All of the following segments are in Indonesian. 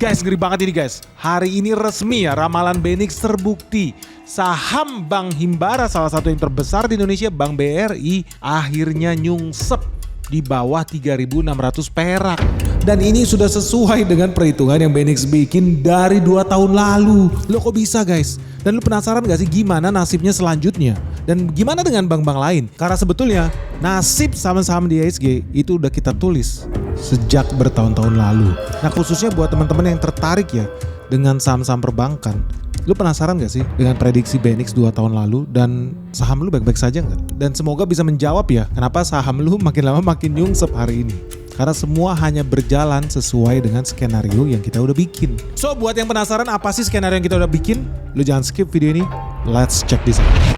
Guys, ngeri banget ini guys. Hari ini resmi ya, ramalan Benix terbukti. Saham Bank Himbara, salah satu yang terbesar di Indonesia, Bank BRI, akhirnya nyungsep di bawah 3.600 perak. Dan ini sudah sesuai dengan perhitungan yang Benix bikin dari 2 tahun lalu. Lo kok bisa guys? Dan lu penasaran gak sih gimana nasibnya selanjutnya? Dan gimana dengan bank-bank lain? Karena sebetulnya nasib saham-saham di IHSG itu udah kita tulis sejak bertahun-tahun lalu. Nah, khususnya buat teman-teman yang tertarik ya dengan saham-saham perbankan. Lu penasaran gak sih dengan prediksi Benix 2 tahun lalu dan saham lu baik-baik saja gak? Dan semoga bisa menjawab ya kenapa saham lu makin lama makin nyungsep hari ini. Karena semua hanya berjalan sesuai dengan skenario yang kita udah bikin. So, buat yang penasaran apa sih skenario yang kita udah bikin, lu jangan skip video ini. Let's check this out.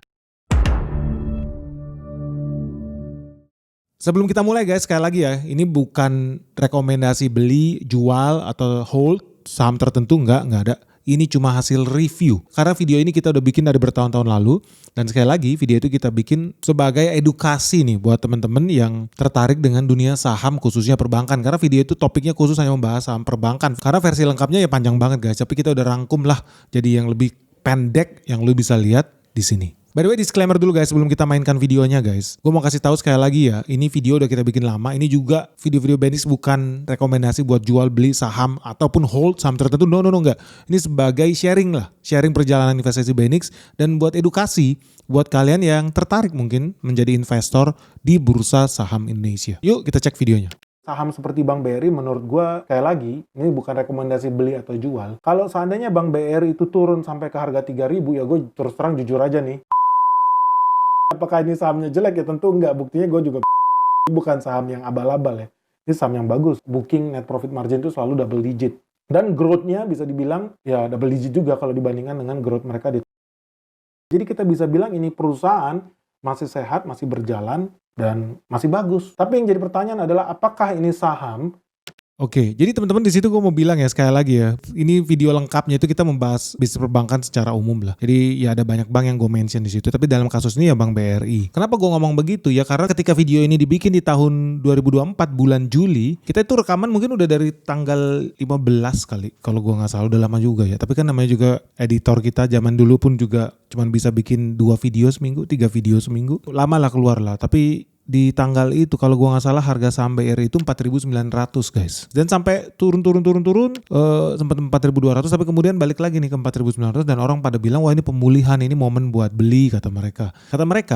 Sebelum kita mulai guys, sekali lagi ya, ini bukan rekomendasi beli, jual, atau hold saham tertentu, enggak ada. Ini cuma hasil review. Karena video ini kita udah bikin dari bertahun-tahun lalu. Dan sekali lagi video itu kita bikin sebagai edukasi nih buat teman-teman yang tertarik dengan dunia saham khususnya perbankan. Karena video itu topiknya khusus hanya membahas saham perbankan. Karena versi lengkapnya ya panjang banget guys. Tapi kita udah rangkum lah jadi yang lebih pendek yang lu bisa lihat di sini. By the way, disclaimer dulu guys sebelum kita mainkan videonya guys. Gue mau kasih tahu sekali lagi ya, ini video udah kita bikin lama. Ini juga video-video Benix bukan rekomendasi buat jual beli saham ataupun hold saham tertentu. No, enggak. Ini sebagai sharing lah, sharing perjalanan investasi Benix dan buat edukasi buat kalian yang tertarik mungkin menjadi investor di bursa saham Indonesia. Yuk kita cek videonya. Saham seperti Bank BRI menurut gue, kayak lagi, ini bukan rekomendasi beli atau jual. Kalau seandainya Bank BRI itu turun sampai ke harga 3.000, ya gue terus terang jujur aja nih. Apakah ini sahamnya jelek? Ya tentu enggak. Buktinya gue juga bukan saham yang abal-abal ya. Ini saham yang bagus. Booking net profit margin itu selalu double digit. Dan growth-nya bisa dibilang ya double digit juga kalau dibandingkan dengan growth mereka di. Jadi kita bisa bilang ini perusahaan masih sehat, masih berjalan, dan masih bagus. Tapi yang jadi pertanyaan adalah apakah ini saham? Oke, jadi teman-teman di situ gue mau bilang ya sekali lagi ya, ini video lengkapnya itu kita membahas bisnis perbankan secara umum lah. Jadi ya ada banyak bank yang gue mention di situ, tapi dalam kasus ini ya Bank BRI. Kenapa gue ngomong begitu ya? Karena ketika video ini dibikin di tahun 2024 bulan Juli, kita itu rekaman mungkin udah dari tanggal 15 kali, kalau gue nggak salah udah lama juga ya. Tapi kan namanya juga editor kita zaman dulu pun juga cuman bisa bikin 2 video seminggu, 3 video seminggu, lama lah keluar lah. Tapi di tanggal itu kalau gua nggak salah harga saham BRI itu 4.900 guys. Dan sampai turun sempat 4.200 tapi kemudian balik lagi nih ke 4.900 dan orang pada bilang wah ini pemulihan, ini momen buat beli kata mereka.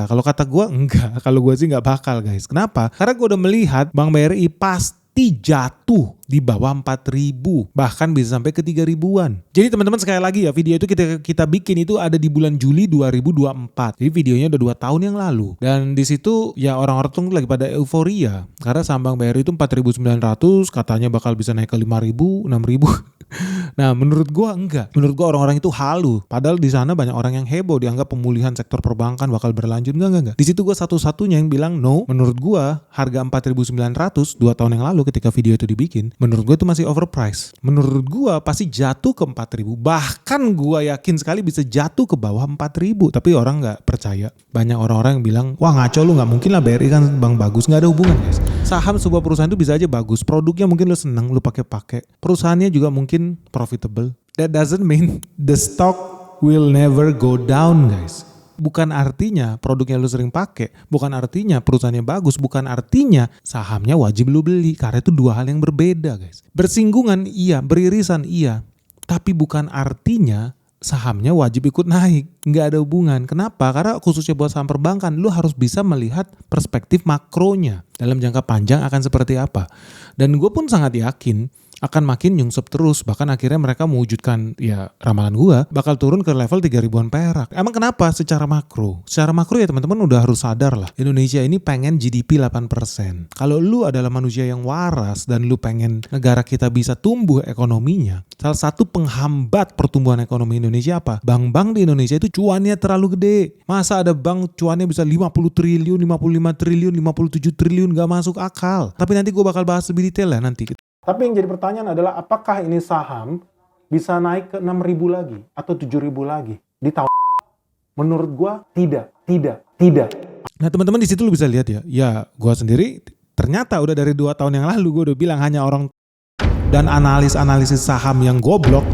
Kalau kata gua enggak, kalau gua sih nggak bakal guys. Kenapa? Karena gua udah melihat Bank BRI pasti jatuh di bawah 4.000, bahkan bisa sampai ke 3.000-an. Jadi teman-teman sekali lagi ya, video itu kita bikin itu ada di bulan Juli 2024. Jadi videonya udah 2 tahun yang lalu. Dan di situ ya orang-orang tuh lagi pada euforia karena saham Bank BRI itu 4.900 katanya bakal bisa naik ke 5.000, 6.000. Nah, menurut gua enggak. Menurut gua orang-orang itu halu. Padahal di sana banyak orang yang heboh dianggap pemulihan sektor perbankan bakal berlanjut. Enggak. Di situ gua satu-satunya yang bilang no. Menurut gua harga 4.900 2 tahun yang lalu ketika video itu dibikin, menurut gua itu masih overpriced. Menurut gua pasti jatuh ke 4.000. Bahkan gua yakin sekali bisa jatuh ke bawah 4.000. Tapi orang enggak percaya. Banyak orang-orang yang bilang, wah ngaco lu, enggak mungkin lah BRI kan bank bagus. Enggak ada hubungan guys. Saham sebuah perusahaan itu bisa aja bagus. Produknya mungkin lu seneng, lu pakai. Perusahaannya juga mungkin profitable. That doesn't mean the stock will never go down guys. Bukan artinya produknya lu sering pakai, bukan artinya perusahaannya bagus, bukan artinya sahamnya wajib lu beli. Karena itu 2 hal yang berbeda guys. Bersinggungan iya, beririsan iya, tapi bukan artinya sahamnya wajib ikut naik. Nggak ada hubungan. Kenapa? Karena khususnya buat saham perbankan, lu harus bisa melihat perspektif makronya. Dalam jangka panjang akan seperti apa. Dan gue pun sangat yakin akan makin nyungsep terus. Bahkan akhirnya mereka mewujudkan ya ramalan gua bakal turun ke level 3.000-an perak. Emang kenapa? Secara makro. Secara makro ya teman-teman udah harus sadar lah. Indonesia ini pengen GDP 8%. Kalau lu adalah manusia yang waras dan lu pengen negara kita bisa tumbuh ekonominya, salah satu penghambat pertumbuhan ekonomi Indonesia apa? Bank-bank di Indonesia itu cuannya terlalu gede. Masa ada bank cuannya bisa 50 triliun, 55 triliun, 57 triliun, gak masuk akal. Tapi nanti gua bakal bahas lebih detail lah nanti. Tapi yang jadi pertanyaan adalah apakah ini saham bisa naik ke 6.000 lagi atau 7.000 lagi di tahun? Menurut gua tidak. Nah teman-teman di situ lu bisa lihat ya. Ya gua sendiri ternyata udah dari 2 tahun yang lalu gua udah bilang hanya orang Dan analisis saham yang goblok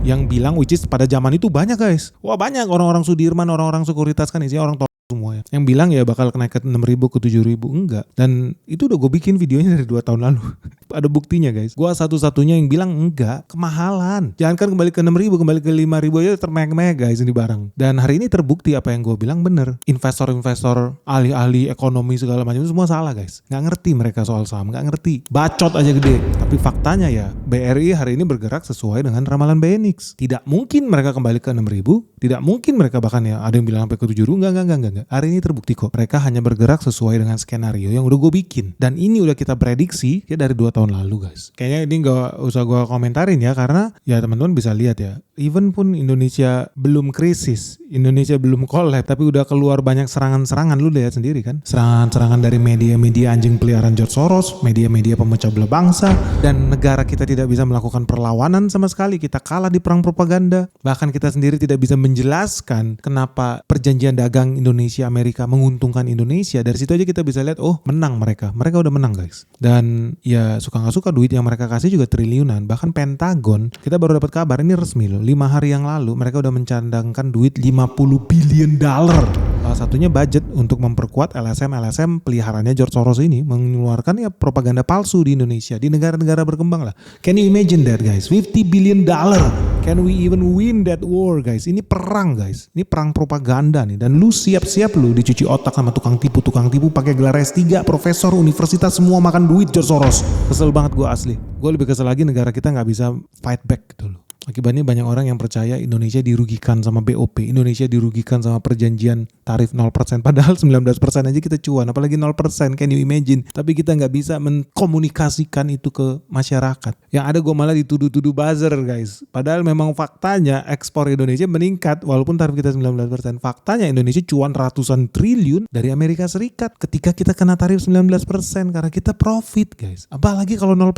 yang bilang, which is pada zaman itu banyak guys. Wah banyak orang-orang Sudirman, orang-orang sekuritas kan isinya orang semua ya. Yang bilang ya bakal naik ke 6.000 ke 7.000, enggak. Dan itu udah gue bikin videonya dari 2 tahun lalu. Ada buktinya guys. Gue satu-satunya yang bilang enggak, kemahalan. Jangan kan kembali ke 6.000, kembali ke 5.000 aja termeh-meh guys ini barang. Dan hari ini terbukti apa yang gue bilang bener. Investor-investor, ahli-ahli ekonomi segala macam itu semua salah guys. Nggak ngerti mereka soal saham, nggak ngerti. Bacot aja gede. Tapi faktanya ya, BRI hari ini bergerak sesuai dengan ramalan BNX. Tidak mungkin mereka kembali ke 6.000, tidak mungkin mereka bahkan ya ada yang bilang sampai ke 7.000, enggak. Hari ini terbukti kok. Mereka hanya bergerak sesuai dengan skenario yang udah gue bikin. Dan ini udah kita prediksi ya dari 2 tahun lalu guys. Kayaknya ini gak usah gue komentarin ya, karena ya teman-teman bisa lihat ya. Even pun Indonesia belum krisis, Indonesia belum collapse, tapi udah keluar banyak serangan-serangan. Lu lihat sendiri kan. Serangan-serangan dari media-media anjing peliharaan George Soros, media-media pemecah belah bangsa. Dan negara kita tidak bisa melakukan perlawanan sama sekali. Kita kalah di perang propaganda. Bahkan kita sendiri tidak bisa menjelaskan kenapa perjanjian dagang Indonesia Amerika menguntungkan Indonesia. Dari situ aja kita bisa lihat, oh menang mereka udah menang guys. Dan ya suka nggak suka duit yang mereka kasih juga triliunan. Bahkan Pentagon, kita baru dapat kabar ini resmi loh, 5 hari yang lalu mereka udah mencadangkan duit $50 billion. Salah satunya budget untuk memperkuat LSM peliharaannya George Soros ini, mengeluarkan ya propaganda palsu di Indonesia, di negara-negara berkembang lah. Can you imagine that guys? $50 billion. Can we even win that war guys? Ini perang guys. Ini perang propaganda nih. Dan lu siap-siap lu dicuci otak sama tukang tipu pakai gelar S3, profesor, universitas, semua makan duit George Soros. Kesel banget gue asli. Gue lebih kesel lagi negara kita gak bisa fight back gitu loh. Akibatnya banyak orang yang percaya Indonesia dirugikan sama BOP, Indonesia dirugikan sama perjanjian tarif 0%, padahal 19% aja kita cuan, apalagi 0%, can you imagine? Tapi kita nggak bisa mengkomunikasikan itu ke masyarakat. Yang ada gue malah dituduh-tuduh buzzer guys. Padahal memang faktanya ekspor Indonesia meningkat walaupun tarif kita 19%. Faktanya Indonesia cuan ratusan triliun dari Amerika Serikat ketika kita kena tarif 19% karena kita profit guys. Apalagi kalau 0%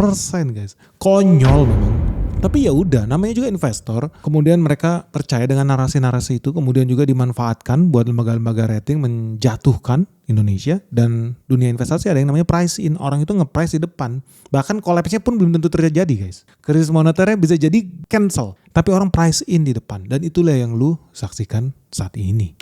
guys. Konyol memang. Tapi ya udah, namanya juga investor. Kemudian mereka percaya dengan narasi-narasi itu, kemudian juga dimanfaatkan buat lembaga-lembaga rating menjatuhkan Indonesia. Dan dunia investasi ada yang namanya price in. Orang itu nge-price di depan. Bahkan collapse-nya pun belum tentu terjadi guys. Krisis moneternya bisa jadi cancel, tapi orang price in di depan. Dan itulah yang lu saksikan saat ini.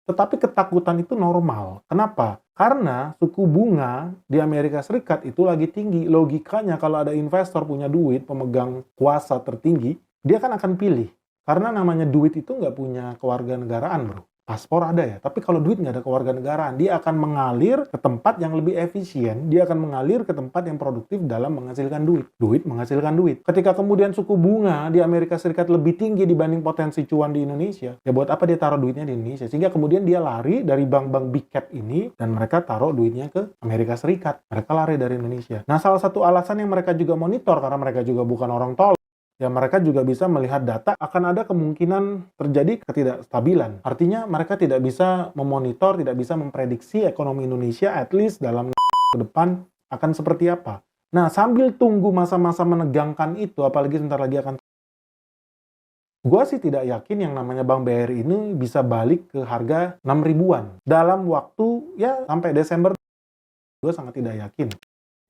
Tetapi ketakutan itu normal. Kenapa? Karena suku bunga di Amerika Serikat itu lagi tinggi. Logikanya kalau ada investor punya duit, pemegang kuasa tertinggi, dia kan akan pilih. Karena namanya duit itu nggak punya kewarganegaraan bro. Paspor ada ya, tapi kalau duit nggak ada kewarganegaraan, dia akan mengalir ke tempat yang lebih efisien, dia akan mengalir ke tempat yang produktif dalam menghasilkan duit. Duit menghasilkan duit. Ketika kemudian suku bunga di Amerika Serikat lebih tinggi dibanding potensi cuan di Indonesia, ya buat apa dia taruh duitnya di Indonesia? Sehingga kemudian dia lari dari bank-bank big cap ini, dan mereka taruh duitnya ke Amerika Serikat. Mereka lari dari Indonesia. Nah, salah satu alasan yang mereka juga monitor, karena mereka juga bukan orang tol, ya mereka juga bisa melihat data akan ada kemungkinan terjadi ketidakstabilan. Artinya mereka tidak bisa memonitor, tidak bisa memprediksi ekonomi Indonesia at least dalam ke depan akan seperti apa. Nah, sambil tunggu masa-masa menegangkan itu, apalagi sebentar lagi akan, gue sih tidak yakin yang namanya Bank BRI ini bisa balik ke harga 6 ribuan. Dalam waktu ya sampai Desember, gue sangat tidak yakin.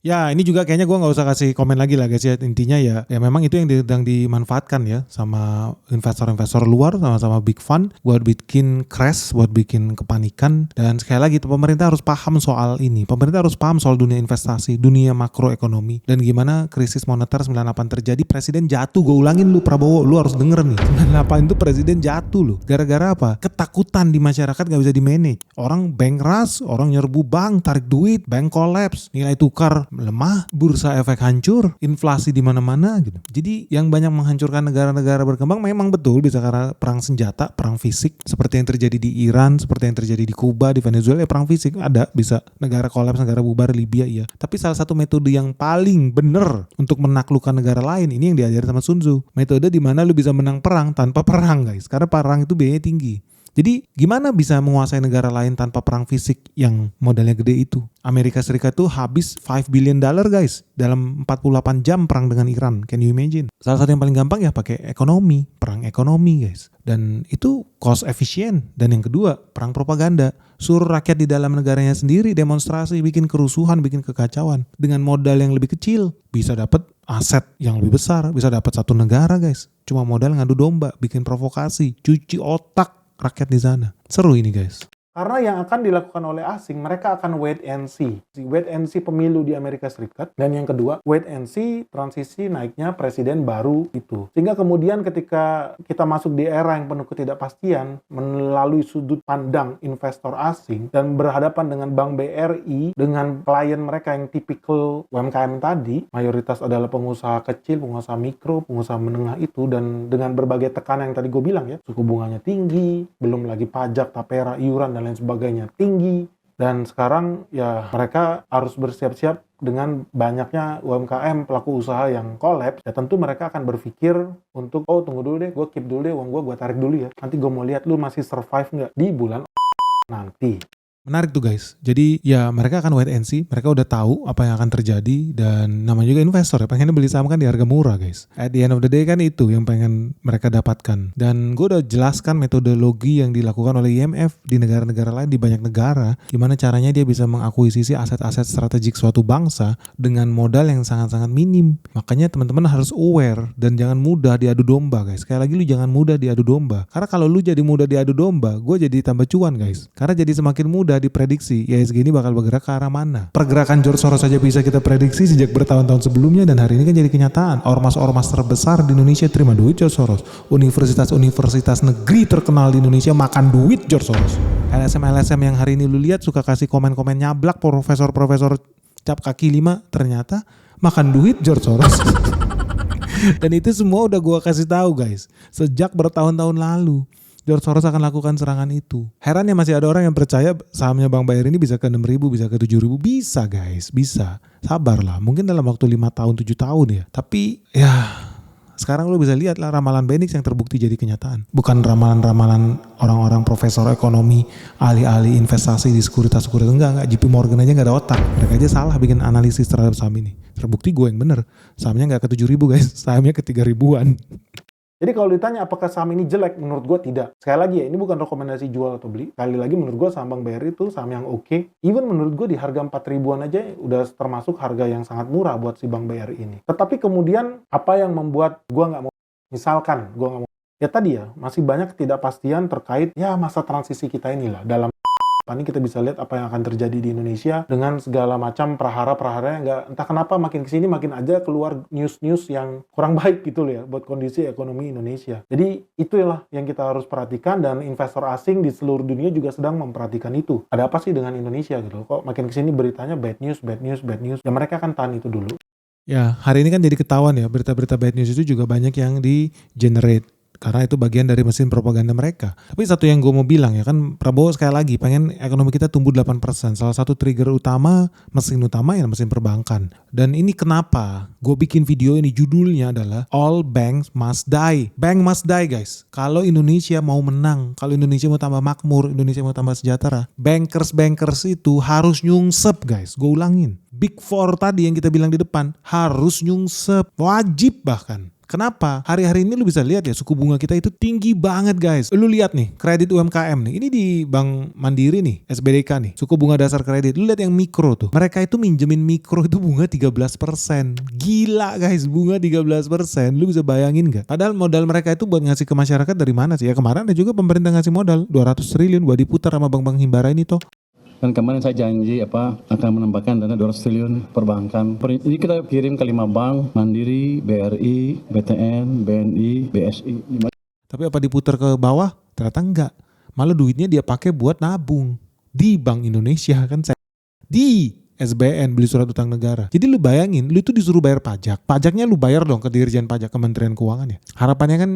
Ya ini juga kayaknya gue gak usah kasih komen lagi lah guys ya. Intinya ya memang itu yang sedang dimanfaatkan ya sama investor-investor luar, sama big fund buat bikin crash, buat bikin kepanikan. Dan sekali lagi pemerintah harus paham soal ini. Pemerintah harus paham soal dunia investasi, dunia makroekonomi, dan gimana krisis moneter 98 terjadi. Presiden jatuh, gue ulangin lu Prabowo, lu harus denger nih, 98 itu presiden jatuh loh. Gara-gara apa? Ketakutan di masyarakat gak bisa di-manage. Orang bank rush, orang nyerbu bank, tarik duit, bank collapse, nilai tukar melemah, bursa efek hancur, inflasi di mana-mana gitu. Jadi yang banyak menghancurkan negara-negara berkembang memang betul bisa karena perang senjata, perang fisik, seperti yang terjadi di Iran, seperti yang terjadi di Kuba, di Venezuela, ya perang fisik ada, bisa negara kolaps, negara bubar, Libya iya. Tapi salah satu metode yang paling bener untuk menaklukkan negara lain ini yang diajarin sama Sun Tzu. Metode di mana lu bisa menang perang tanpa perang guys, karena perang itu biayanya tinggi. Jadi gimana bisa menguasai negara lain tanpa perang fisik yang modalnya gede itu? Amerika Serikat tuh habis $5 billion guys dalam 48 jam perang dengan Iran. Can you imagine? Salah satu yang paling gampang ya pakai ekonomi, perang ekonomi guys. Dan itu cost efisien. Dan yang kedua, perang propaganda. Suruh rakyat di dalam negaranya sendiri demonstrasi, bikin kerusuhan, bikin kekacauan. Dengan modal yang lebih kecil bisa dapat aset yang lebih besar, bisa dapat satu negara guys. Cuma modal ngadu domba, bikin provokasi, cuci otak rakyat di sana. Seru ini guys. Karena yang akan dilakukan oleh asing, mereka akan wait and see. Wait and see pemilu di Amerika Serikat. Dan yang kedua, wait and see transisi naiknya presiden baru itu. Sehingga kemudian ketika kita masuk di era yang penuh ketidakpastian, melalui sudut pandang investor asing, dan berhadapan dengan Bank BRI, dengan klien mereka yang tipikal UMKM tadi, mayoritas adalah pengusaha kecil, pengusaha mikro, pengusaha menengah itu, dan dengan berbagai tekanan yang tadi gue bilang ya, suku bunganya tinggi, belum lagi pajak, tapera, iuran, dan lain sebagainya tinggi, dan sekarang ya mereka harus bersiap-siap dengan banyaknya UMKM pelaku usaha yang kolaps. Ya tentu mereka akan berpikir untuk tunggu dulu deh, gue keep dulu deh uang gue tarik dulu ya, nanti gue mau lihat lu masih survive nggak di bulan nanti. Menarik tuh guys. Jadi ya mereka akan wait and see. Mereka udah tahu apa yang akan terjadi. Dan namanya juga investor ya. Pengennya beli saham kan di harga murah guys. At the end of the day kan itu yang pengen mereka dapatkan. Dan gue udah jelaskan metodologi yang dilakukan oleh IMF di negara-negara lain, di banyak negara. Gimana caranya dia bisa mengakuisisi aset-aset strategik suatu bangsa dengan modal yang sangat-sangat minim. Makanya teman-teman harus aware dan jangan mudah diadu domba guys. Sekali lagi lu jangan mudah diadu domba. Karena kalau lu jadi mudah diadu domba, gue jadi tambah cuan guys. Karena jadi semakin mudah diprediksi IHSG ini bakal bergerak ke arah mana. Pergerakan George Soros saja bisa kita prediksi sejak bertahun-tahun sebelumnya, dan hari ini kan jadi kenyataan. Ormas-ormas terbesar di Indonesia terima duit George Soros. Universitas-universitas negeri terkenal di Indonesia makan duit George Soros. LSM yang hari ini lu lihat suka kasih komen-komen nyablak profesor-profesor cap kaki 5 ternyata makan duit George Soros. Dan itu semua udah gua kasih tahu guys sejak bertahun-tahun lalu. George Soros akan lakukan serangan itu. Herannya masih ada orang yang percaya sahamnya Bank BRI ini bisa ke 6.000, bisa ke 7.000. Bisa guys, bisa. Sabarlah, mungkin dalam waktu 5 tahun, 7 tahun ya. Tapi ya sekarang lu bisa lihat lah ramalan Benix yang terbukti jadi kenyataan. Bukan ramalan-ramalan orang-orang profesor ekonomi, ahli-ahli investasi di sekuritas-sekuritas. Enggak. JP Morgan aja gak ada otak. Mereka aja salah bikin analisis terhadap saham ini. Terbukti gue yang bener. Sahamnya gak ke 7.000 guys, sahamnya ke 3.000-an. Jadi kalau ditanya apakah saham ini jelek, menurut gue tidak. Sekali lagi ya, ini bukan rekomendasi jual atau beli. Sekali lagi menurut gue saham Bank BRI itu saham yang oke. Even menurut gue di harga 4.000-an aja udah termasuk harga yang sangat murah buat si Bank BRI ini. Tetapi kemudian apa yang membuat gue nggak mau, misalkan gue nggak mau, ya tadi ya masih banyak ketidakpastian terkait ya masa transisi kita inilah dalam ini kita bisa lihat apa yang akan terjadi di Indonesia dengan segala macam prahara-prahara yang nggak entah kenapa makin kesini makin aja keluar news-news yang kurang baik gitu loh ya buat kondisi ekonomi Indonesia. Jadi itulah yang kita harus perhatikan, dan investor asing di seluruh dunia juga sedang memperhatikan itu. Ada apa sih dengan Indonesia gitu loh? Kok makin kesini beritanya bad news. Ya mereka akan tahan itu dulu. Ya hari ini kan jadi ketahuan ya, berita-berita bad news itu juga banyak yang di-generate. Karena itu bagian dari mesin propaganda mereka. Tapi satu yang gue mau bilang ya kan, Prabowo sekali lagi pengen ekonomi kita tumbuh 8%. Salah satu trigger utama, mesin utama ya mesin perbankan. Dan ini kenapa gue bikin video ini, judulnya adalah All Banks Must Die. Bank must die guys. Kalau Indonesia mau menang, kalau Indonesia mau tambah makmur, Indonesia mau tambah sejahtera, bankers itu harus nyungsep guys. Gue ulangin. Big Four tadi yang kita bilang di depan harus nyungsep. Wajib bahkan. Kenapa? Hari-hari ini lu bisa lihat ya suku bunga kita itu tinggi banget guys. Lu lihat nih kredit UMKM nih. Ini di Bank Mandiri nih, SBDK nih. Suku bunga dasar kredit. Lu lihat yang mikro tuh. Mereka itu minjemin mikro itu bunga 13%. Gila guys, bunga 13%. Lu bisa bayangin gak? Padahal modal mereka itu buat ngasih ke masyarakat dari mana sih? Ya kemarin ada juga pemerintah ngasih modal 200 triliun buat diputar sama bank-bank himbara ini toh. Dan kemarin saya janji akan menambahkan dana 200 triliun perbankan. Ini kita kirim ke 5 bank, Mandiri, BRI, BTN, BNI, BSI. Tapi apa diputar ke bawah? Ternyata enggak. Malah duitnya dia pakai buat nabung di Bank Indonesia kan, di SBN, beli surat utang negara. Jadi lu bayangin, lu itu disuruh bayar pajak. Pajaknya lu bayar dong ke Dirjen Pajak Kementerian Keuangan ya. Harapannya kan,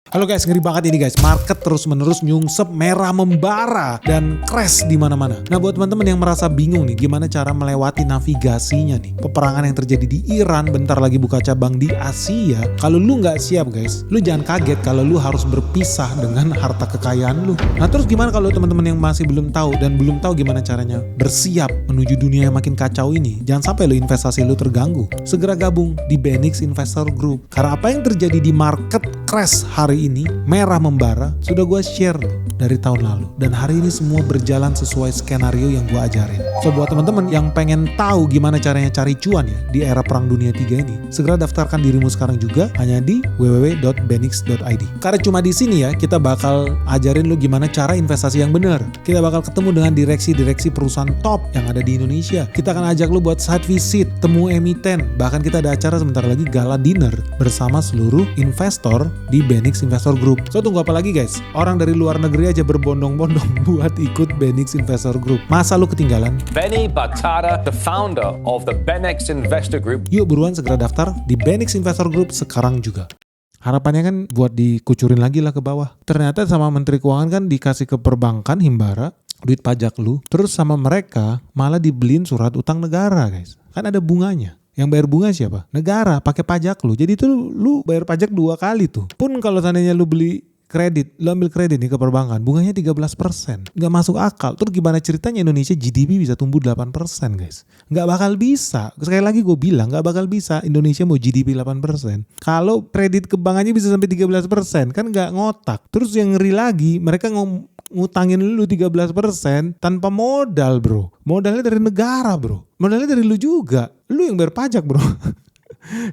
halo guys, ngeri banget ini guys. Market terus-menerus nyungsep, merah membara dan crash di mana-mana. Nah, buat teman-teman yang merasa bingung nih gimana cara melewati navigasinya nih, peperangan yang terjadi di Iran, bentar lagi buka cabang di Asia. Kalau lu nggak siap guys, lu jangan kaget kalau lu harus berpisah dengan harta kekayaan lu. Nah, terus gimana kalau teman-teman yang masih belum tahu dan belum tahu gimana caranya bersiap menuju dunia yang makin kacau ini? Jangan sampai lu investasi lu terganggu. Segera gabung di Benix Investor Group. Karena apa yang terjadi di market crash hari ini, merah membara, sudah gue share dari tahun lalu. Dan hari ini semua berjalan sesuai skenario yang gue ajarin. So buat teman-teman yang pengen tahu gimana caranya cari cuan ya di era perang dunia 3 ini, segera daftarkan dirimu sekarang juga hanya di www.benix.id. Karena cuma di sini ya kita bakal ajarin lu gimana cara investasi yang benar. Kita bakal ketemu dengan direksi-direksi perusahaan top yang ada di Indonesia. Kita akan ajak lu buat site visit, temu emiten, bahkan kita ada acara sebentar lagi gala dinner bersama seluruh investor di Benix Investor Group. So tunggu apa lagi guys? Orang dari luar negeri aja berbondong-bondong buat ikut Benix Investor Group. Masa lu ketinggalan? Benny Batara, the founder of the Benex Investor Group. Yuk buruan segera daftar di Benix Investor Group sekarang juga. Harapannya kan buat dikucurin lagi lah ke bawah. Ternyata sama Menteri Keuangan kan dikasih ke perbankan Himbara, duit pajak lu. Terus sama mereka malah dibeliin surat utang negara guys. Kan ada bunganya. Yang bayar bunga siapa? Negara, pakai pajak lu. Jadi itu lu bayar pajak 2 kali tuh. Pun kalau seandainya lu beli kredit, lu ambil kredit nih ke perbankan, bunganya 13%. Nggak masuk akal. Terus gimana ceritanya Indonesia GDP bisa tumbuh 8% guys? Nggak bakal bisa. Sekali lagi gue bilang, nggak bakal bisa Indonesia mau GDP 8%. Kalau kredit ke bank aja bisa sampai 13%, kan nggak ngotak. Terus yang ngeri lagi, mereka ngutangin lu 13% tanpa modal bro. Modalnya dari negara bro. Modalnya dari lu juga. Lu yang bayar pajak bro.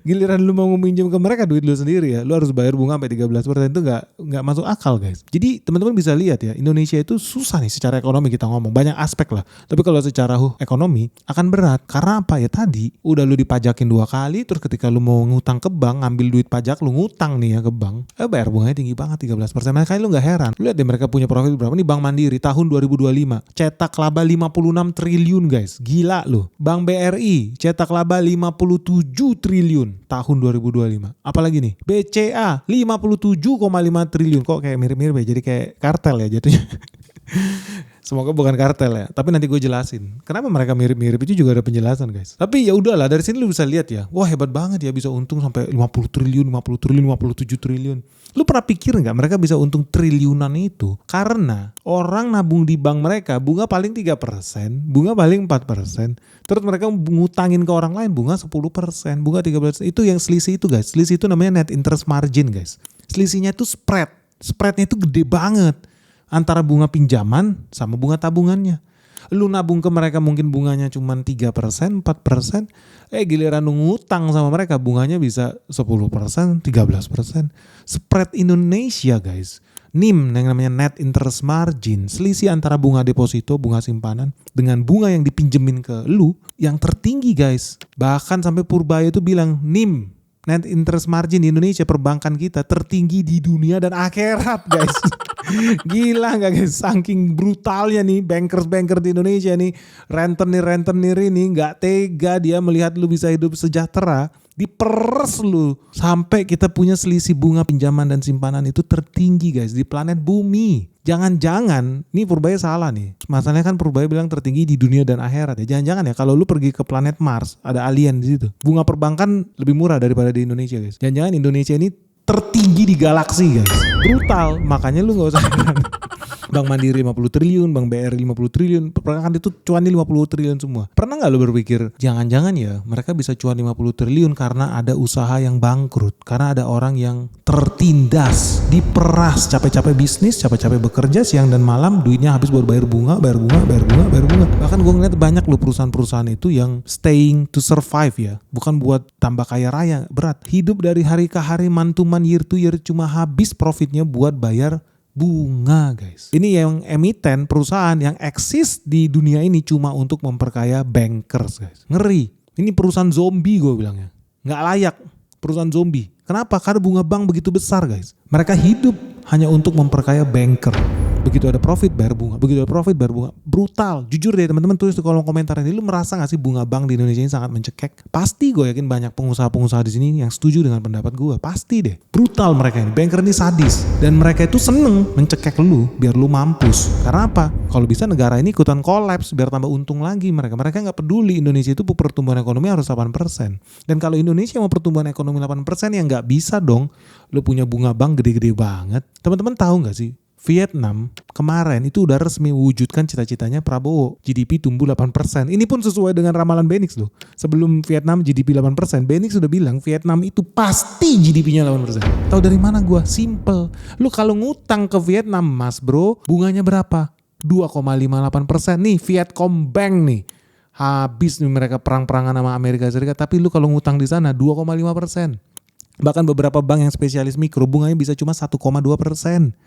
Giliran lu mau meminjam ke mereka duit lu sendiri ya, lu harus bayar bunga sampai 13%. Itu nggak masuk akal guys. Jadi teman-teman bisa lihat ya, Indonesia itu susah nih secara ekonomi kita ngomong, banyak aspek lah. Tapi kalau secara ekonomi akan berat. Karena apa ya, tadi udah lu dipajakin 2 kali, terus ketika lu mau ngutang ke bank, ngambil duit pajak lu ngutang nih ya ke bank, bayar bunganya tinggi banget 13%. Makanya lu nggak heran. Lu lihat deh mereka punya profit berapa nih. Bank Mandiri tahun 2025 cetak laba 56 triliun guys. Gila lu. Bank BRI cetak laba 57 triliun tahun 2025. Apalagi nih? BCA 57,5 triliun. Kok kayak mirip-mirip ya? Jadi kayak kartel ya jatuhnya. Semoga bukan kartel ya. Tapi nanti gue jelasin. Kenapa mereka mirip-mirip itu juga ada penjelasan guys. Tapi ya udahlah, dari sini lu bisa lihat ya. Wah hebat banget ya, bisa untung sampai 50 triliun, 50 triliun, 57 triliun. Lu pernah pikir nggak mereka bisa untung triliunan itu? Karena orang nabung di bank mereka bunga paling 3%, bunga paling 4%. Terus mereka ngutangin ke orang lain bunga 10%, bunga 13%. Itu yang selisih itu guys. Selisih itu namanya net interest margin guys. Selisihnya itu spread. Spreadnya itu gede banget antara bunga pinjaman sama bunga tabungannya. Lu nabung ke mereka mungkin bunganya cuma 3%, 4%. Giliran lu ngutang sama mereka bunganya bisa 10%, 13%. Spread Indonesia guys. NIM yang namanya net interest margin. Selisih antara bunga deposito, bunga simpanan dengan bunga yang dipinjemin ke lu yang tertinggi guys. Bahkan sampai Purbaya itu bilang NIM, net interest margin di Indonesia perbankan kita tertinggi di dunia dan akhirat guys. Gila gak guys, saking brutalnya nih bankers di Indonesia nih, rentenir ini gak tega dia melihat lu bisa hidup sejahtera, diperes lu sampai kita punya selisih bunga pinjaman dan simpanan itu tertinggi guys di planet bumi. Jangan-jangan, nih Purbaya salah nih. Masalahnya kan Purbaya bilang tertinggi di dunia dan akhirat ya. Jangan-jangan ya kalau lu pergi ke planet Mars ada alien di situ. Bunga perbankan lebih murah daripada di Indonesia guys. Jangan-jangan Indonesia ini tertinggi di galaksi guys. Brutal, makanya lu gak usah heran. Bank Mandiri 50 triliun, Bank BRI 50 triliun, perbankan itu cuannya 50 triliun semua. Pernah gak lu berpikir, jangan-jangan ya mereka bisa cuan 50 triliun karena ada usaha yang bangkrut, karena ada orang yang tertindas, diperas, capek-capek bisnis, capek-capek bekerja siang dan malam, duitnya habis buat bayar bunga. Bahkan gue ngeliat banyak loh perusahaan-perusahaan itu yang staying to survive ya, bukan buat tambah kaya raya, berat. Hidup dari hari ke hari, month to month, year to year, cuma habis profitnya buat bayar bunga guys. Ini yang emiten perusahaan yang eksis di dunia ini cuma untuk memperkaya bankers guys. Ngeri. Ini perusahaan zombie gue bilangnya. Nggak layak perusahaan zombie. Kenapa? Karena bunga bank begitu besar guys. Mereka hidup hanya untuk memperkaya banker. Begitu ada profit bayar bunga, begitu ada profit bayar bunga. Brutal. Jujur deh teman-teman, tulis di kolom komentar ini, lu merasa gak sih bunga bank di Indonesia ini sangat mencekek? Pasti gue yakin banyak pengusaha-pengusaha di sini yang setuju dengan pendapat gue. Pasti deh. Brutal mereka ini. Banker ini sadis. Dan mereka itu seneng mencekek lu biar lu mampus. Karena apa? Kalau bisa negara ini ikutan kolaps biar tambah untung lagi mereka. Mereka gak peduli Indonesia itu pertumbuhan ekonomi harus 8%. Dan kalau Indonesia mau pertumbuhan ekonomi 8% ya gak bisa dong lu punya bunga bank gede-gede banget. Teman-teman tahu gak sih? Vietnam kemarin itu udah resmi wujudkan cita-citanya Prabowo. GDP tumbuh 8%. Ini pun sesuai dengan ramalan Benix loh. Sebelum Vietnam GDP 8%, Benix sudah bilang Vietnam itu pasti GDP-nya 8%. Tahu dari mana gua? Simple. Lu kalau ngutang ke Vietnam, Mas Bro, bunganya berapa? 2,58%. Nih Vietcombank nih. Habis nih mereka perang-perangan sama Amerika Serikat, tapi lu kalau ngutang di sana 2,5%. Bahkan beberapa bank yang spesialis mikro bunganya bisa cuma 1,2%.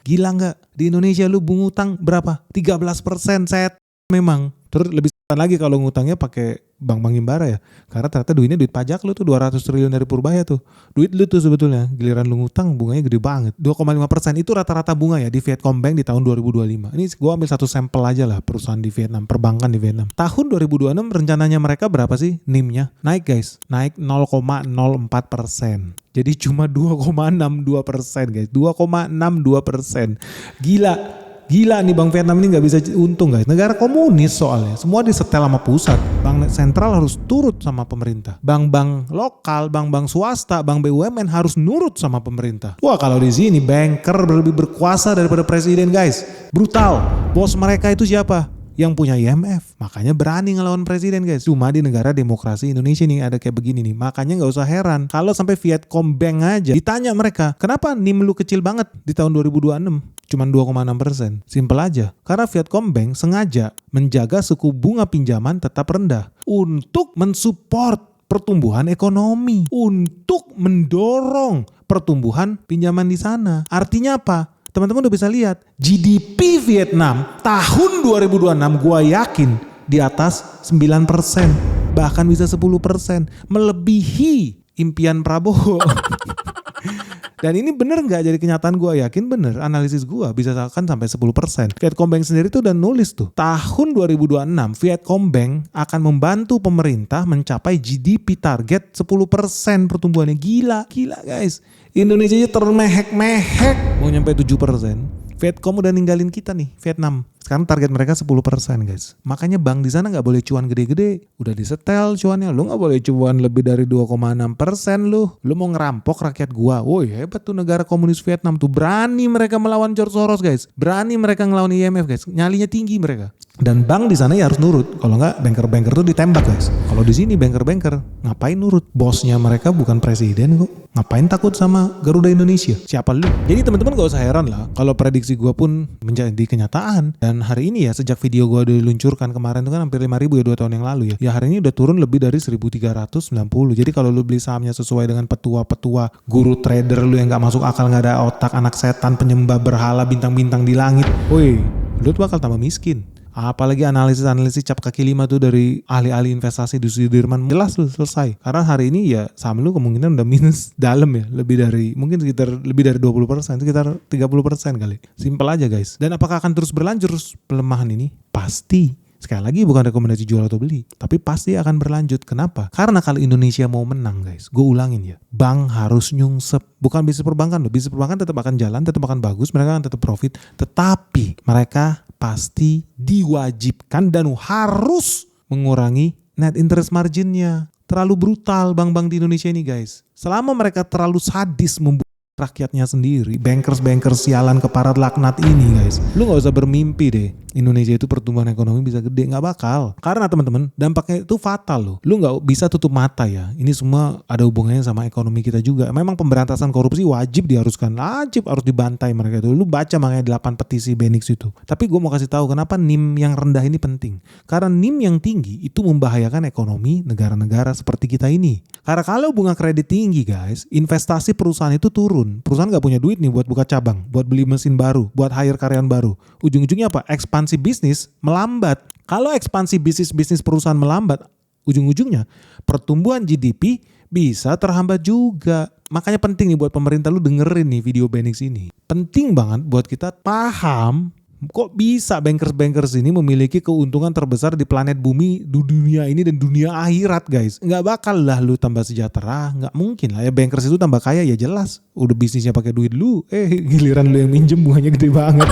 Gila nggak? Di Indonesia lu ngutang berapa? 13%, set. Memang. Terus lebih lagi kalau ngutangnya pakai bank-bank himbara ya. Karena ternyata duitnya duit pajak lu tuh 200 triliun dari Purbaya tuh. Duit lu tuh sebetulnya. Giliran lu ngutang bunganya gede banget. 2,5% itu rata-rata bunga ya di Vietcombank di tahun 2025. Ini gue ambil satu sampel aja lah perusahaan di Vietnam, perbankan di Vietnam. Tahun 2026 rencananya mereka berapa sih NIM-nya? Naik guys. Naik 0,04%. Jadi cuma 2,62% guys. 2,62%. Gila nih Bank Vietnam ini gak bisa untung guys. Negara komunis soalnya. Semua disetel sama pusat. Bank sentral harus turut sama pemerintah. Bank-bank lokal, bank-bank swasta, bank BUMN harus nurut sama pemerintah. Wah kalau di sini banker lebih berkuasa daripada presiden guys. Brutal. Bos mereka itu siapa? Yang punya IMF. Makanya berani ngelawan presiden guys. Cuma di negara demokrasi Indonesia nih ada kayak begini nih. Makanya gak usah heran. Kalau sampai Vietcombank aja ditanya mereka, kenapa NIM lu kecil banget di tahun 2026? Cuman 2,6%. Simpel aja. Karena Vietcombank sengaja menjaga suku bunga pinjaman tetap rendah. Untuk mensupport pertumbuhan ekonomi. Untuk mendorong pertumbuhan pinjaman di sana. Artinya apa? Teman-teman udah bisa lihat GDP Vietnam tahun 2026 gua yakin di atas 9%, bahkan bisa 10%, melebihi impian Prabowo. Dan ini bener gak jadi kenyataan? Gue yakin bener, analisis gue bisa akan sampai 10%. Vietcombank sendiri tuh udah nulis tuh, tahun 2026 Vietcombank akan membantu pemerintah mencapai GDP target 10% pertumbuhannya. Gila guys. Indonesia aja termehek-mehek mau nyampe 7%. Vietcom udah ninggalin kita nih, Vietnam. Sekarang target mereka 10% guys. Makanya bank di sana nggak boleh cuan gede-gede. Udah disetel cuannya. Lu nggak boleh cuan lebih dari 2,6% lu. Lu mau ngerampok rakyat gua. Woi hebat tuh negara komunis Vietnam tuh. Berani mereka melawan George Soros guys. Berani mereka ngelawan IMF guys. Nyalinya tinggi mereka. Dan bank di sana ya harus nurut. Kalau nggak banker-banker tuh ditembak guys. Kalau di sini banker-banker ngapain nurut? Bosnya mereka bukan presiden kok. Ngapain takut sama Garuda Indonesia? Siapa lu? Jadi teman-teman gak usah heran lah kalau prediksi gue pun menjadi kenyataan. Dan hari ini ya sejak video gue diluncurkan kemarin itu kan hampir 5.000 ya 2 tahun yang lalu ya. Ya hari ini udah turun lebih dari 1.390. Jadi kalau lu beli sahamnya sesuai dengan petua-petua guru trader lu yang gak masuk akal, gak ada otak, anak setan, penyembah berhala, bintang-bintang di langit. Woi, lu tuh bakal tambah miskin. Apalagi analisis cap kaki 5 tuh dari ahli-ahli investasi di Sudirman, jelas tuh selesai. Karena hari ini ya saham lu kemungkinan udah minus dalam ya, lebih dari mungkin sekitar lebih dari 20%, sekitar 30% kali. Simpel aja guys. Dan apakah akan terus berlanjut pelemahan ini? Pasti. Sekali lagi bukan rekomendasi jual atau beli, tapi pasti akan berlanjut. Kenapa? Karena kalau Indonesia mau menang guys, gue ulangin ya, bank harus nyungsep. Bukan bisnis perbankan loh, bisnis perbankan tetap akan jalan, tetap akan bagus, mereka akan tetap profit. Tetapi mereka pasti diwajibkan dan harus mengurangi net interest marginnya. Terlalu brutal bank-bank di Indonesia ini guys. Selama mereka terlalu sadis membuat rakyatnya sendiri, bankers sialan keparat laknat ini guys, lu gak usah bermimpi deh Indonesia itu pertumbuhan ekonomi bisa gede. Gak bakal. Karena teman-teman dampaknya itu fatal loh. Lu gak bisa tutup mata ya. Ini semua ada hubungannya sama ekonomi kita juga. Memang pemberantasan korupsi wajib diharuskan. Wajib harus dibantai mereka itu. Lu baca makanya 8 petisi Benix itu. Tapi gue mau kasih tahu kenapa NIM yang rendah ini penting. Karena NIM yang tinggi itu membahayakan ekonomi negara-negara seperti kita ini. Karena kalau bunga kredit tinggi guys, investasi perusahaan itu turun. Perusahaan gak punya duit nih buat buka cabang, buat beli mesin baru, buat hire karyawan baru. Ujung-ujungnya apa? Ekspansi bisnis melambat. Kalau ekspansi bisnis perusahaan melambat, ujung-ujungnya pertumbuhan GDP bisa terhambat juga. Makanya penting nih buat pemerintah, lu dengerin nih video Benix ini. Penting banget buat kita paham kok bisa bankers ini memiliki keuntungan terbesar di planet bumi, di dunia ini dan dunia akhirat guys. Nggak bakal lah lu tambah sejahtera, nggak mungkin lah ya bankers itu tambah kaya ya jelas. Udah bisnisnya pakai duit lu, giliran lu yang minjem bunganya gede banget.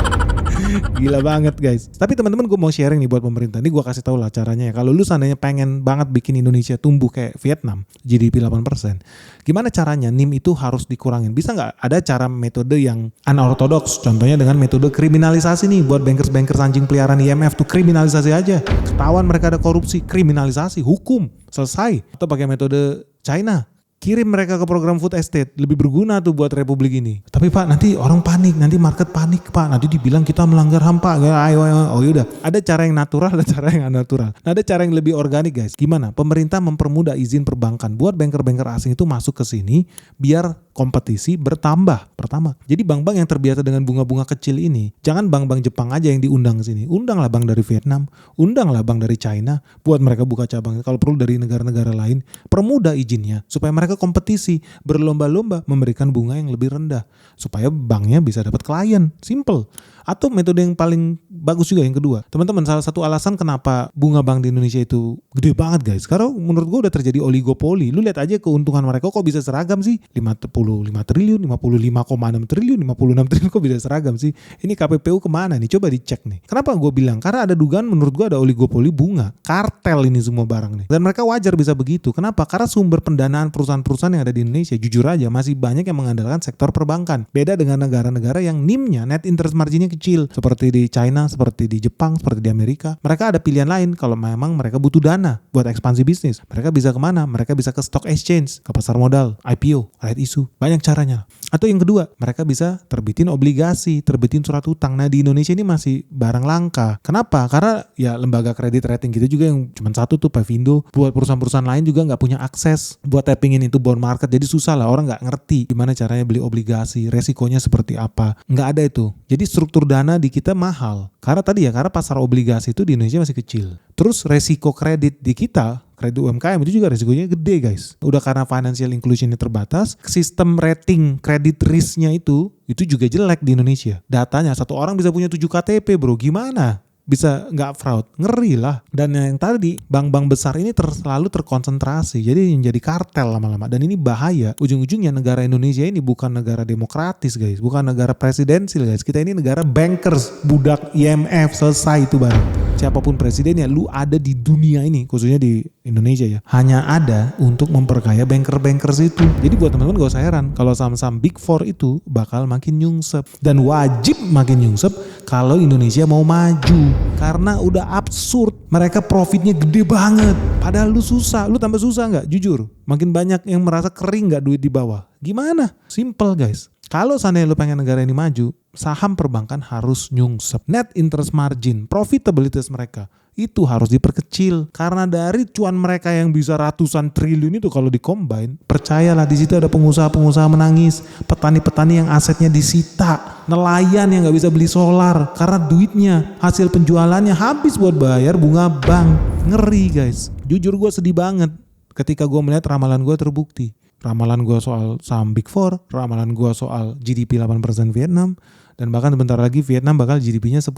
Gila banget guys. Tapi teman-teman gue mau sharing nih buat pemerintah. Ini gue kasih tahu lah caranya ya. Kalau lu seandainya pengen banget bikin Indonesia tumbuh kayak Vietnam, GDP 8%. Gimana caranya NIM itu harus dikurangin? Bisa nggak ada cara metode yang unorthodox? Contohnya dengan metode kriminalisasi nih buat bankers-bankers anjing peliharaan IMF tuh kriminalisasi aja. Ketahuan mereka ada korupsi, kriminalisasi, hukum, selesai. Atau pakai metode China. Kirim mereka ke program food estate, lebih berguna tuh buat republik ini. Tapi Pak, nanti orang panik, nanti market panik Pak, nanti dibilang kita melanggar HAM Pak. Ayo. Oh yaudah, ada cara yang natural, ada cara yang natural. Nah ada cara yang lebih organik guys. Gimana? Pemerintah mempermudah izin perbankan buat banker-banker asing itu masuk ke sini biar kompetisi bertambah. Pertama, jadi bank-bank yang terbiasa dengan bunga-bunga kecil ini, jangan bank-bank Jepang aja yang diundang ke sini. Undanglah bank dari Vietnam, undanglah bank dari China buat mereka buka cabang. Kalau perlu dari negara-negara lain, permudah izinnya supaya mereka kompetisi, berlomba-lomba memberikan bunga yang lebih rendah supaya banknya bisa dapat klien. Simple. Atau metode yang paling bagus juga yang kedua. Teman-teman, salah satu alasan kenapa bunga bank di Indonesia itu gede banget guys. Karena menurut gue udah terjadi oligopoli. Lu lihat aja keuntungan mereka kok bisa seragam sih. 55 triliun, 55,6 triliun, 56 triliun kok bisa seragam sih. Ini KPPU kemana nih? Coba dicek nih. Kenapa gue bilang? Karena ada dugaan menurut gue ada oligopoli bunga. Kartel ini semua barang nih. Dan mereka wajar bisa begitu. Kenapa? Karena sumber pendanaan perusahaan-perusahaan yang ada di Indonesia jujur aja masih banyak yang mengandalkan sektor perbankan. Beda dengan negara-negara yang NIM-nya, net interest marginnya kecil, seperti di China, seperti di Jepang, seperti di Amerika. Mereka ada pilihan lain kalau memang mereka butuh dana buat ekspansi bisnis. Mereka bisa kemana? Mereka bisa ke stock exchange, ke pasar modal, IPO, right issue. Banyak caranya. Atau yang kedua, mereka bisa terbitin obligasi, terbitin surat utang. Nah di Indonesia ini masih barang langka. Kenapa? Karena ya lembaga kredit rating kita juga yang cuma satu tuh Pevindo. Buat perusahaan-perusahaan lain juga nggak punya akses buat tappingin itu bond market. Jadi susah lah, orang nggak ngerti gimana caranya beli obligasi, resikonya seperti apa. Nggak ada itu. Jadi struktur dana di kita mahal. Karena pasar obligasi itu di Indonesia masih kecil. Terus resiko kredit di kita, kredit UMKM itu juga resikonya gede guys. Udah karena financial inclusion ini terbatas, sistem rating kredit risknya itu juga jelek di Indonesia. Datanya satu orang bisa punya 7 KTP bro, gimana? Bisa nggak fraud, ngeri lah. Dan yang tadi bank-bank besar ini selalu terkonsentrasi, jadi menjadi kartel lama-lama. Dan ini bahaya. Ujung-ujungnya negara Indonesia ini bukan negara demokratis guys, bukan negara presidensil guys. Kita ini negara bankers, budak IMF, selesai itu barang. Siapapun presidennya, lu ada di dunia ini, khususnya di Indonesia ya, hanya ada untuk memperkaya banker-bankers itu. Jadi buat teman-teman gak usah heran kalau saham-saham Big Four itu bakal makin nyungsep. Dan wajib makin nyungsep kalau Indonesia mau maju. Karena udah absurd, mereka profitnya gede banget. Padahal lu susah, lu tambah susah gak? Jujur, makin banyak yang merasa kering gak duit di bawah. Gimana? Simple guys. Kalau seandainya lu pengen negara ini maju, saham perbankan harus nyungsep. Net interest margin, profitabilitas mereka itu harus diperkecil. Karena dari cuan mereka yang bisa ratusan triliun itu kalau dicombine, percayalah di situ ada pengusaha-pengusaha menangis, petani-petani yang asetnya disita, nelayan yang gak bisa beli solar karena duitnya, hasil penjualannya habis buat bayar bunga bank. Ngeri guys. Jujur gue sedih banget ketika gue melihat ramalan gue terbukti. Ramalan gue soal saham Big Four, ramalan gue soal GDP 8% Vietnam, dan bahkan sebentar lagi Vietnam bakal GDP-nya 10%.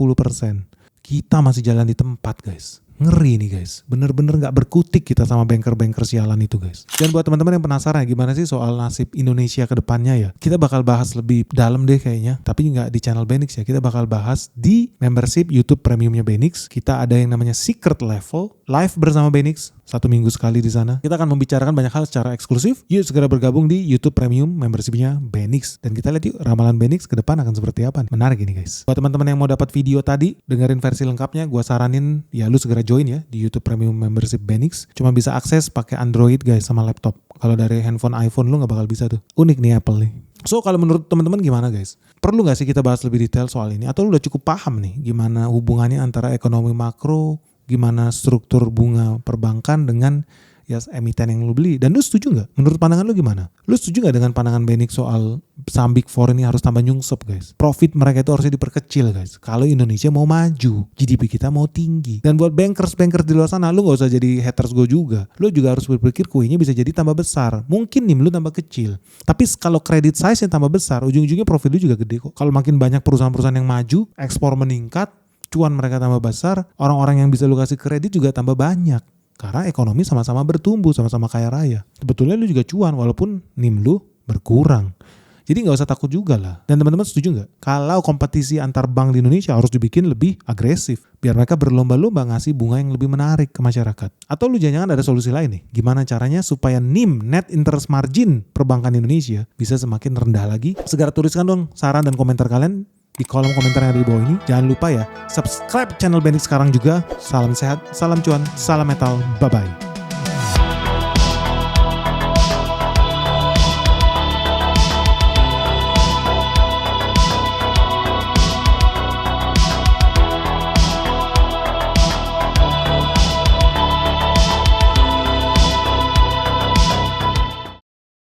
Kita masih jalan di tempat guys. Ngeri nih guys, bener-bener gak berkutik kita sama banker-banker sialan itu guys. Dan buat teman-teman yang penasaran gimana sih soal nasib Indonesia ke depannya ya, kita bakal bahas lebih dalam deh kayaknya, tapi gak di channel Benix ya, kita bakal bahas di membership YouTube Premiumnya Benix. Kita ada yang namanya Secret Level, live bersama Benix, 1 minggu sekali di sana. Kita akan membicarakan banyak hal secara eksklusif. Yuk segera bergabung di YouTube Premium membershipnya Benix. Dan kita lihat yuk ramalan Benix ke depan akan seperti apa. Menarik ini guys. Buat teman-teman yang mau dapat video tadi, dengerin versi lengkapnya, gue saranin ya lu segera join ya di YouTube Premium membership Benix. Cuma bisa akses pakai Android guys sama laptop. Kalau dari handphone iPhone lu gak bakal bisa tuh. Unik nih Apple nih. So kalau menurut teman-teman gimana guys? Perlu gak sih kita bahas lebih detail soal ini? Atau lu udah cukup paham nih gimana hubungannya antara ekonomi makro, gimana struktur bunga perbankan dengan ya emiten yang lu beli? Dan lu setuju gak? Menurut pandangan lu gimana? Lu setuju gak dengan pandangan Benix soal saham Big Four ini harus tambah nyungsep guys? Profit mereka itu harusnya diperkecil guys. Kalau Indonesia mau maju, GDP kita mau tinggi. Dan buat bankers-bankers di luar sana, lu gak usah jadi haters gue juga. Lu juga harus berpikir kuenya bisa jadi tambah besar. Mungkin nih lu tambah kecil. Tapi kalau kredit size yang tambah besar, ujung-ujungnya profit lu juga gede kok. Kalau makin banyak perusahaan-perusahaan yang maju, ekspor meningkat, cuan mereka tambah besar, orang-orang yang bisa lu kasih kredit juga tambah banyak. Karena ekonomi sama-sama bertumbuh, sama-sama kaya raya. Sebetulnya lu juga cuan walaupun NIM lu berkurang. Jadi nggak usah takut juga lah. Dan teman-teman setuju nggak? Kalau kompetisi antar bank di Indonesia harus dibikin lebih agresif. Biar mereka berlomba-lomba ngasih bunga yang lebih menarik ke masyarakat. Atau lu jangan-jangan ada solusi lain nih. Gimana caranya supaya NIM, Net Interest Margin perbankan Indonesia bisa semakin rendah lagi? Segera tuliskan dong saran dan komentar kalian di kolom komentar yang ada di bawah ini. Jangan lupa ya, subscribe channel Benix sekarang juga. Salam sehat, salam cuan, salam metal, bye-bye.